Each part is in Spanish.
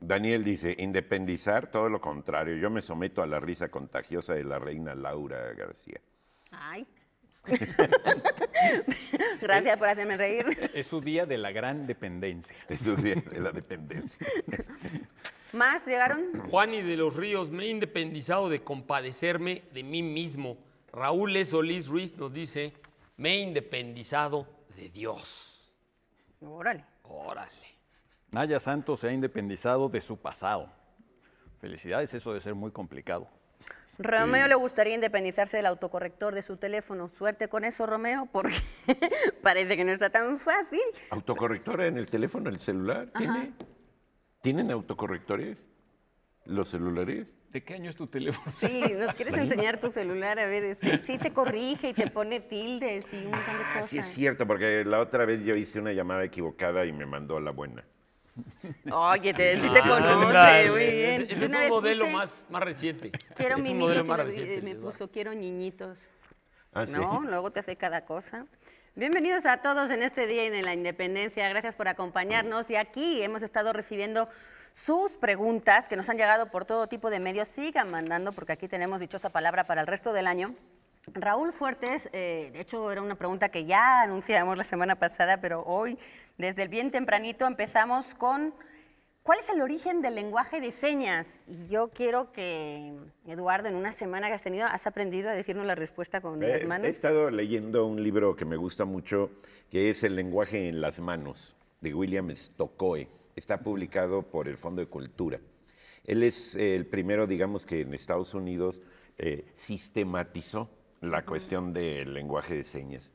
Daniel dice, independizar, todo lo contrario. Yo me someto a la risa contagiosa de la reina Laura García. Ay. Gracias por hacerme reír. Es su día de la gran dependencia. Eso es la dependencia. ¿Más llegaron? Juani de los Ríos, me he independizado de compadecerme de mí mismo. Raúl E. Solís Ruiz nos dice, me he independizado de Dios. Órale. Órale. Naya Santos se ha independizado de su pasado. Felicidades, eso debe ser muy complicado. Romeo le gustaría independizarse del autocorrector de su teléfono. Suerte con eso, Romeo, porque parece que no está tan fácil. ¿Autocorrector en el teléfono, el celular? ¿Tienen autocorrectores los celulares? ¿De qué año es tu teléfono? Sí, ¿nos quieres enseñar tu celular? A ver, sí te corrige y te pone tildes y un montón de cosas. Sí es cierto, porque la otra vez yo hice una llamada equivocada y me mandó a la buena. Oye, sí te conoce, Ándale. muy bien. Ese Yo es una un vez modelo puse, más reciente. Quiero Es un mimitos modelo y más me reciente. puso quiero niñitos. Ah, sí. No, luego te hace cada cosa. Bienvenidos a todos en este día de la independencia. Gracias por acompañarnos. Y aquí hemos estado recibiendo sus preguntas que nos han llegado por todo tipo de medios. Sigan mandando porque aquí tenemos dichosa palabra para el resto del año. Raúl Fuertes, de hecho era una pregunta que ya anunciamos la semana pasada, pero hoy desde el bien tempranito empezamos con ¿cuál es el origen del lenguaje de señas? Y yo quiero que, Eduardo, en una semana que has tenido, has aprendido a decirnos la respuesta con las He manos. estado leyendo un libro que me gusta mucho, que es El lenguaje en las manos, de William Stokoe. Está publicado por el Fondo de Cultura. Él es el primero, digamos, que en Estados Unidos sistematizó la cuestión del lenguaje de señas.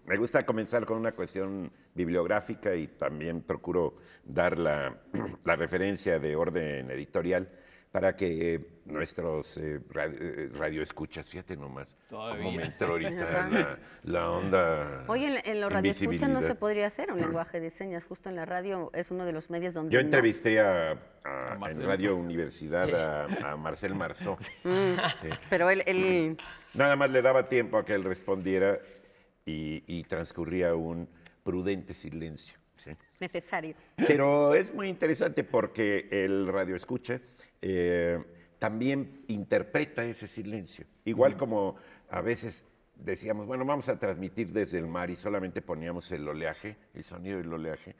Me gusta comenzar con una cuestión bibliográfica y también procuro dar la referencia de orden editorial para que nuestros radioescuchas, fíjate nomás, Todavía. cómo me entró ahorita la onda. Oye, en los radioescuchas no se invisibilidad. podría hacer un lenguaje de señas, justo en la radio es uno de los medios donde Yo no. entrevisté en Marcel. Radio Universidad a Marcel Marceau. Sí. Pero él Nada más le daba tiempo a que él respondiera y transcurría un prudente silencio. ¿Sí? necesario. Pero es muy interesante porque el radioescucha también interpreta ese silencio. Igual como a veces decíamos, bueno, vamos a transmitir desde el mar y solamente poníamos el oleaje, el sonido del oleaje.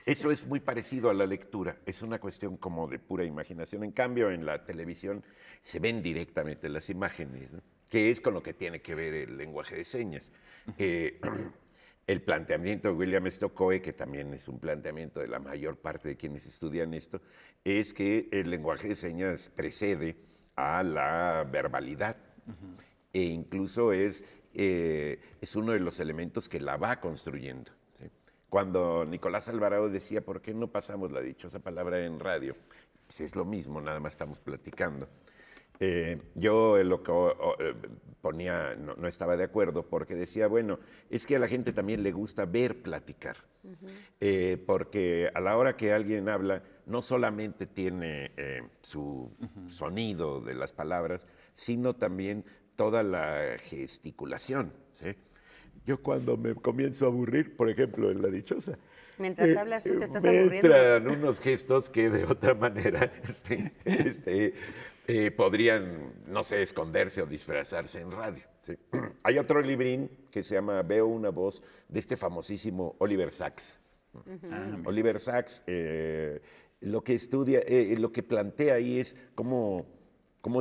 Eso es muy parecido a la lectura, es una cuestión como de pura imaginación. En cambio, en la televisión se ven directamente las imágenes, ¿no? Que es con lo que tiene que ver el lenguaje de señas. El planteamiento de William Stokoe, que también es un planteamiento de la mayor parte de quienes estudian esto, es que el lenguaje de señas precede a la verbalidad e incluso es uno de los elementos que la va construyendo. ¿Sí? Cuando Nicolás Alvarado decía, ¿por qué no pasamos la dichosa palabra en radio? Pues es lo mismo, nada más estamos platicando. Yo lo que ponía, no estaba de acuerdo porque decía, bueno, es que a la gente también le gusta ver platicar, porque a la hora que alguien habla, no solamente tiene su sonido de las palabras, sino también toda la gesticulación, ¿sí? Yo cuando me comienzo a aburrir, por ejemplo, en la dichosa, Mientras hablas tú te estás me aburriendo. entran unos gestos que de otra manera podrían, no sé, esconderse o disfrazarse en radio. ¿Sí? Hay otro librín que se llama Veo una voz, de este famosísimo Oliver Sacks. Oliver Sacks lo que estudia, lo que plantea ahí es cómo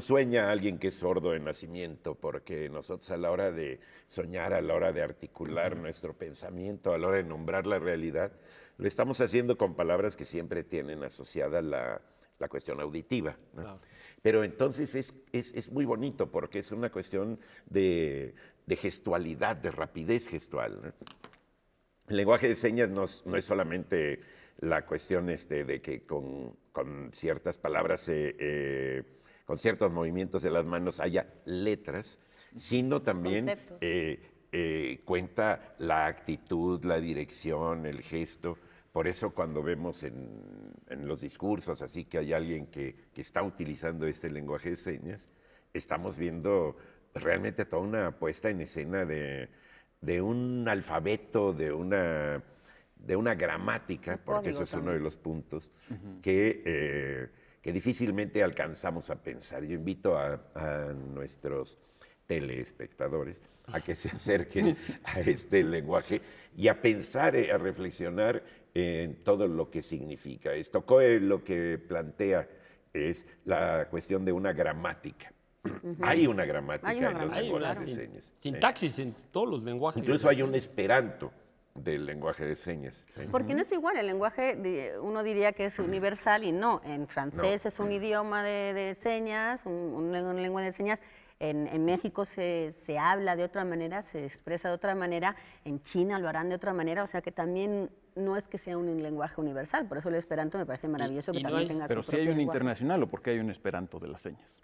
sueña alguien que es sordo de nacimiento, porque nosotros a la hora de soñar, a la hora de articular nuestro pensamiento, a la hora de nombrar la realidad, lo estamos haciendo con palabras que siempre tienen asociada la cuestión auditiva, ¿no? Claro. Pero entonces es muy bonito porque es una cuestión de gestualidad, de rapidez gestual, ¿no? El lenguaje de señas no es solamente la cuestión de que con ciertas palabras, con ciertos movimientos de las manos haya letras, sino también cuenta la actitud, la dirección, el gesto. Por eso cuando vemos en los discursos así que hay alguien que está utilizando este lenguaje de señas, estamos viendo realmente toda una puesta en escena de un alfabeto, de de una gramática, porque código eso es uno también. de los puntos que difícilmente alcanzamos a pensar. Yo invito a nuestros teleespectadores a que se acerquen a este lenguaje y a pensar, a reflexionar en todo lo que significa. Stokoe lo que plantea es la cuestión de una gramática. Hay una gramática Hay una en los gramática, Hay una lenguajes de claro. señas. Sí. sintaxis en todos los lenguajes. Incluso hay un esperanto del lenguaje de señas. Sí. Porque no es igual, el lenguaje, uno diría que es universal y no. En francés es un idioma de señas, una lengua de señas. En México se habla de otra manera, se expresa de otra manera. En China lo harán de otra manera. O sea que también no es que sea un lenguaje universal. Por eso el esperanto me parece maravilloso y que no también hay- tenga Pero su sí hay propio un lenguaje. internacional, ¿o por qué hay un esperanto de las señas?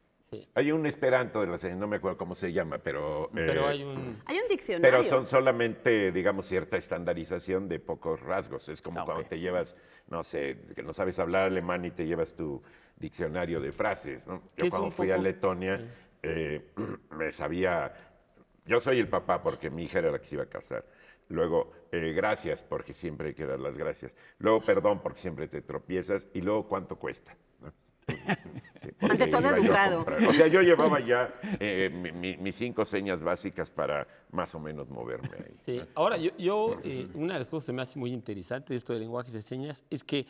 Hay un esperanto de las señas, no me acuerdo cómo se llama, pero Pero hay un... Hay un diccionario. pero son solamente, digamos, cierta estandarización de pocos rasgos. Es como cuando ok. te llevas, no sé, que no sabes hablar alemán y te llevas tu diccionario de frases, ¿no? Que Yo es cuando un fui a poco- Letonia me sabía, yo soy el papá porque mi hija era la que se iba a casar. Luego, gracias porque siempre hay que dar las gracias. Luego, perdón porque siempre te tropiezas. Y luego, ¿cuánto cuesta? ¿No? Sí, porque Ante todo, iba yo a educado. comprar. O sea, yo llevaba ya mis 5 señas básicas para más o menos moverme ahí. Sí. Ahora, una de las cosas que me hace muy interesante de esto de lenguajes de señas es que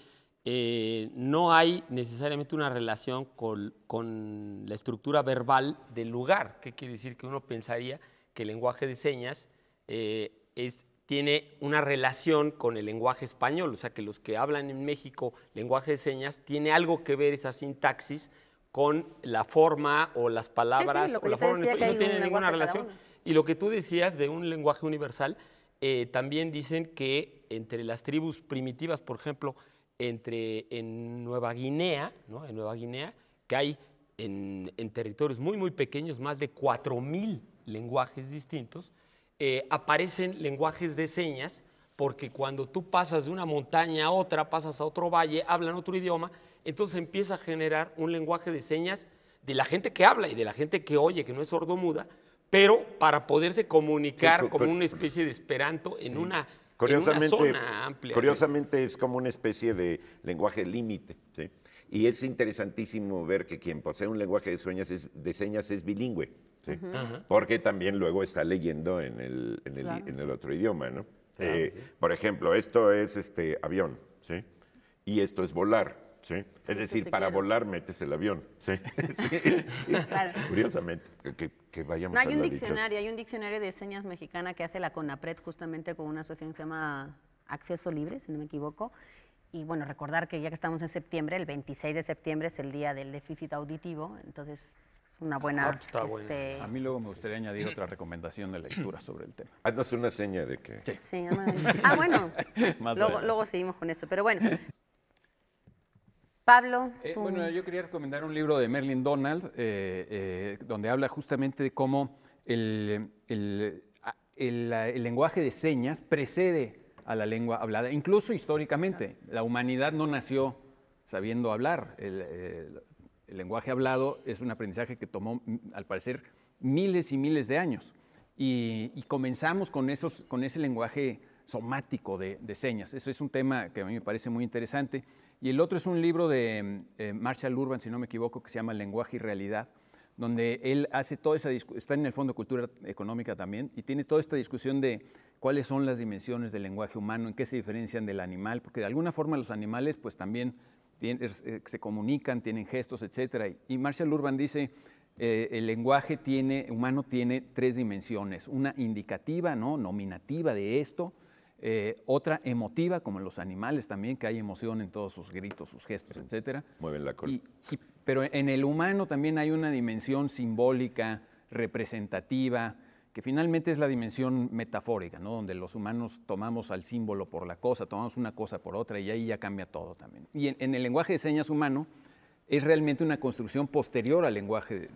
no hay necesariamente una relación con la estructura verbal del lugar. ¿Qué quiere decir? Que uno pensaría que el lenguaje de señas tiene una relación con el lenguaje español, o sea, que los que hablan en México lenguaje de señas tiene algo que ver esa sintaxis con la forma o las palabras lo que o yo la te forma en decía, que español. hay No tiene un ninguna lenguaje cada relación. uno. Y lo que tú decías de un lenguaje universal, también dicen que entre las tribus primitivas, por ejemplo, en Nueva Guinea, ¿no? En Nueva Guinea, que hay en territorios muy, muy pequeños, más de 4,000 lenguajes distintos, aparecen lenguajes de señas, porque cuando tú pasas de una montaña a otra, pasas a otro valle, hablan otro idioma, entonces empieza a generar un lenguaje de señas de la gente que habla y de la gente que oye, que no es sordomuda, pero para poderse comunicar Sí, como una especie de esperanto en una Curiosamente, zona amplia. curiosamente es como una especie de lenguaje límite, ¿sí? Y es interesantísimo ver que quien posee un lenguaje de señas es bilingüe, ¿sí? Porque también luego está leyendo en el otro idioma, ¿no? Por ejemplo, esto es avión, ¿sí? Y esto es volar, ¿sí? Es decir, te para quiero. volar metes el avión, ¿sí? Claro. Curiosamente, que vayamos No, a hay un la dichosa. diccionario, hay un diccionario de señas mexicana que hace la CONAPRED justamente con una asociación que se llama Acceso Libre, si no me equivoco. Y bueno, recordar que ya que estamos en septiembre, el 26 de septiembre es el día del déficit auditivo, entonces es una buena... pues está bueno. A mí luego me gustaría añadir otra recomendación de lectura sobre el tema. Haznos una seña de que... Sí, bueno, Más luego, adelante. luego seguimos con eso, pero bueno. Pablo, tú- Bueno, yo quería recomendar un libro de Merlin Donald, donde habla justamente de cómo el lenguaje de señas precede a la lengua hablada, incluso históricamente. La humanidad no nació sabiendo hablar. El lenguaje hablado es un aprendizaje que tomó, al parecer, miles y miles de años. Y comenzamos con ese lenguaje somático de señas. Eso es un tema que a mí me parece muy interesante. Y el otro es un libro de Marshall Urban, si no me equivoco, que se llama Lenguaje y Realidad, donde él hace toda esa discusión, está en el Fondo de Cultura Económica también, y tiene toda esta discusión de cuáles son las dimensiones del lenguaje humano, en qué se diferencian del animal, porque de alguna forma los animales pues también se comunican, tienen gestos, etc. Y Marshall Urban dice, el lenguaje humano tiene 3 dimensiones, una indicativa, ¿no? Nominativa de esto, otra emotiva, como en los animales también, que hay emoción en todos sus gritos, sus gestos, etc. Mueven la cola. Pero en el humano también hay una dimensión simbólica, representativa, que finalmente es la dimensión metafórica, ¿no? Donde los humanos tomamos al símbolo por la cosa, tomamos una cosa por otra y ahí ya cambia todo también. Y en el lenguaje de señas humano es realmente una construcción posterior al lenguaje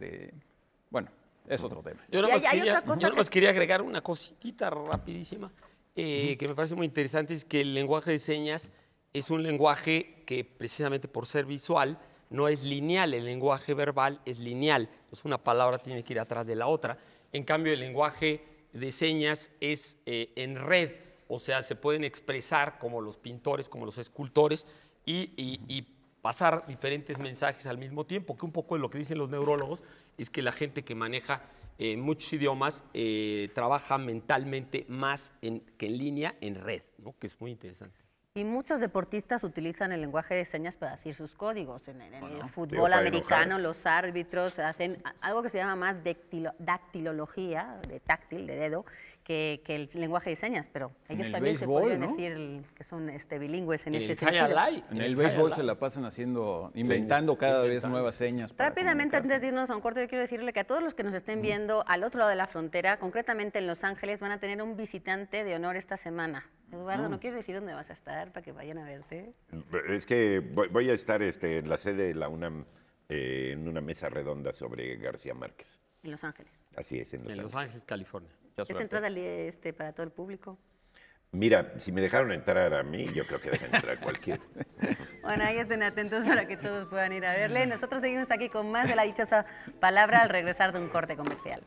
bueno, es otro tema. Yo Y nada más hay quería, otra cosa yo nada que- más quería agregar una cositita rapidísima que me parece muy interesante, es que el lenguaje de señas es un lenguaje que precisamente por ser visual no es lineal, el lenguaje verbal es lineal, entonces una palabra tiene que ir atrás de la otra. En cambio, el lenguaje de señas es en red, o sea, se pueden expresar como los pintores, como los escultores y pasar diferentes mensajes al mismo tiempo, que un poco de lo que dicen los neurólogos es que la gente que maneja muchos idiomas trabaja mentalmente más que en línea, en red, ¿no? Que es muy interesante. Y muchos deportistas utilizan el lenguaje de señas para decir sus códigos. En el Digo, fútbol para americano, enojarse. los árbitros hacen algo que se llama más dactilología, de táctil, de dedo, que el lenguaje de señas, pero ellos el también béisbol, se podrían ¿no? decir que son bilingües en En ese el sentido. Hayalay, En el béisbol se la pasan inventando cada vez nuevas señas. para Rápidamente, antes comunicarse. de irnos a un corte, yo quiero decirle que a todos los que nos estén viendo al otro lado de la frontera, concretamente en Los Ángeles, van a tener un visitante de honor esta semana. Eduardo, ¿no quieres decir dónde vas a estar para que vayan a verte? Es que voy a estar en la sede de la UNAM en una mesa redonda sobre García Márquez. En Los Ángeles. Así es, en Los en Los Ángeles. Ángeles, California. ¿Es entrada para todo el público? Mira, si me dejaron entrar a mí, yo creo que dejan entrar a cualquiera. Bueno, ahí estén atentos para que todos puedan ir a verle. Nosotros seguimos aquí con más de la dichosa palabra al regresar de un corte comercial.